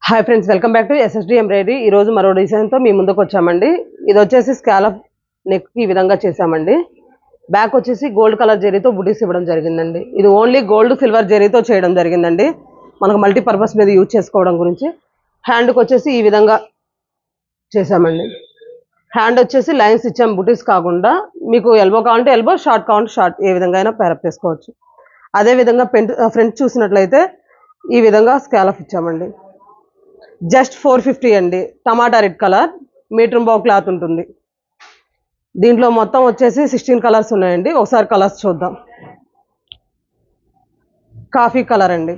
Hi friends, welcome back to SSD embroidery. ఈరోజు మరో డిజైన్తో మీ ముందుకు వచ్చామండి. ఇది వచ్చేసి స్కాలప్ నెక్కి ఈ విధంగా చేసామండి. బ్యాక్ వచ్చేసి గోల్డ్ కలర్ జరీతో బుటీస్ ఇవ్వడం జరిగిందండి. ఇది ఓన్లీ గోల్డ్ సిల్వర్ జరీతో చేయడం జరిగిందండి. మనకు మల్టీపర్పస్ మీద యూజ్ చేసుకోవడం గురించి. హ్యాండ్కి వచ్చేసి ఈ విధంగా చేసామండి. హ్యాండ్ వచ్చేసి లైన్స్ ఇచ్చాం, బుటీస్ కాకుండా. మీకు ఎల్బో కావాలంటే ఎల్బో, షార్ట్ కావాలంటే షార్ట్, ఏ విధంగా అయినా పేరప్ చేసుకోవచ్చు. అదేవిధంగా ఫ్రంట్ చూసినట్లయితే ఈ విధంగా స్కాలప్ ఇచ్చామండి. జస్ట్ 450 అండి. టమాటా రెడ్ కలర్, మీటర్ బావ్ క్లాత్ ఉంటుంది. దీంట్లో మొత్తం వచ్చేసి 16 కలర్స్ ఉన్నాయండి. ఒకసారి కలర్స్ చూద్దాం. కాఫీ కలర్ అండి.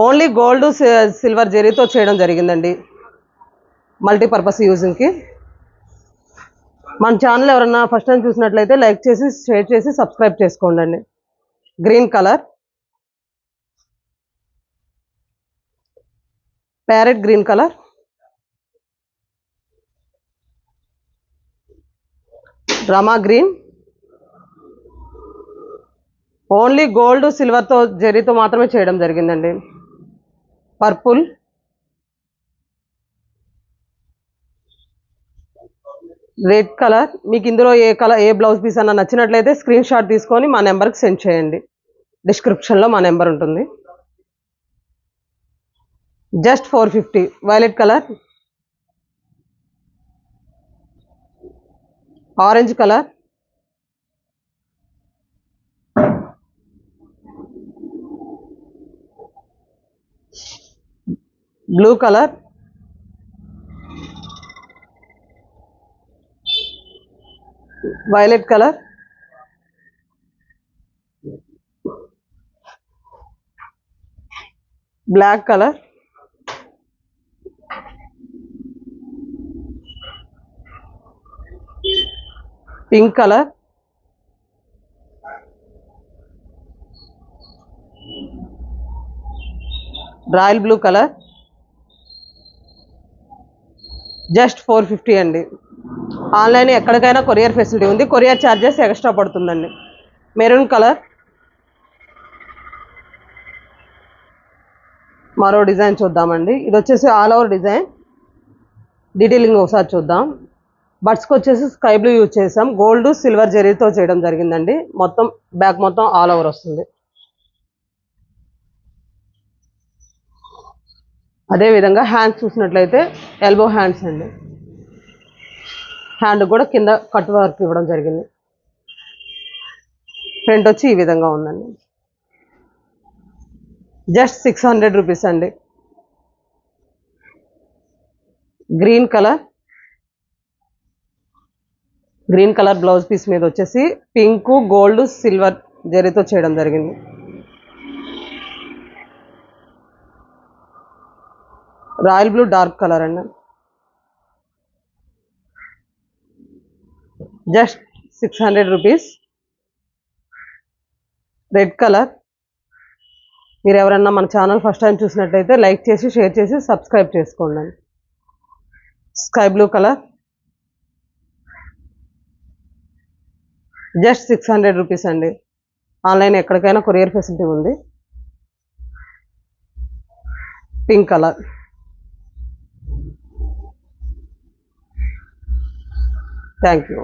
ఓన్లీ గోల్డ్ సిల్వర్ జరీతో చేయడం జరిగిందండి, మల్టీపర్పస్ యూజింగ్కి. మన ఛానల్ ఎవరన్నా ఫస్ట్ టైం చూసినట్లయితే లైక్ చేసి, షేర్ చేసి, సబ్స్క్రైబ్ చేసుకోండి. Green colour, parrot green colour, Rama green. Only gold సిల్వర్తో జరీతో మాత్రమే చేయడం జరిగిందండి. Purple, red colour. మీకు ఇందులో ఏ బ్లౌజ్ పీస్ అన్న నచ్చినట్లయితే స్క్రీన్ షాట్ తీసుకొని మా నెంబర్కి సెండ్ చేయండి. డిస్క్రిప్షన్లో మా నెంబర్ ఉంటుంది. Just 450. Violet colour, orange colour, blue colour, violet colour, black colour, pink colour, royal blue colour. Just 450 అండి. ఆన్లైన్ ఎక్కడికైనా కొరియర్ ఫెసిలిటీ ఉంది. కొరియర్ ఛార్జెస్ ఎక్స్ట్రా పడుతుందండి. Maroon colour. మరో డిజైన్ చూద్దామండి. ఇది వచ్చేసి ఆల్ ఓవర్ డిజైన్. డీటెయిలింగ్ ఒకసారి చూద్దాం. బడ్స్కి వచ్చేసి స్కై బ్లూ యూజ్ చేసాం. గోల్డ్ సిల్వర్ జరీతో చేయడం జరిగిందండి. మొత్తం బ్యాక్ మొత్తం ఆల్ ఓవర్ వస్తుంది. అదేవిధంగా హ్యాండ్స్ చూసినట్లయితే ఎల్బో హ్యాండ్స్ అండి. హ్యాండ్ కూడా కింద కట్ వర్క్ ఇవ్వడం జరిగింది. ఫ్రంట్ వచ్చి ఈ విధంగా ఉందండి. జస్ట్ 600 రూపీస్ అండి. Green colour, green colour blouse piece మీద వచ్చేసి పింక్, గోల్డ్, సిల్వర్ జరీతో చేయడం జరిగింది. రాయల్ బ్లూ డార్క్ కలర్ అండి. Just 600 rupees. Red colour. మీరు ఎవరన్నా మన ఛానల్ ఫస్ట్ టైం చూసినట్లయితే లైక్ చేసి, షేర్ చేసి, సబ్స్క్రైబ్ చేసుకోండి. Sky blue colour. Just 600 rupees అండి. ఆన్లైన్ ఎక్కడికైనా కొరియర్ ఫెసిలిటీ ఉంది. Pink colour. Thank you.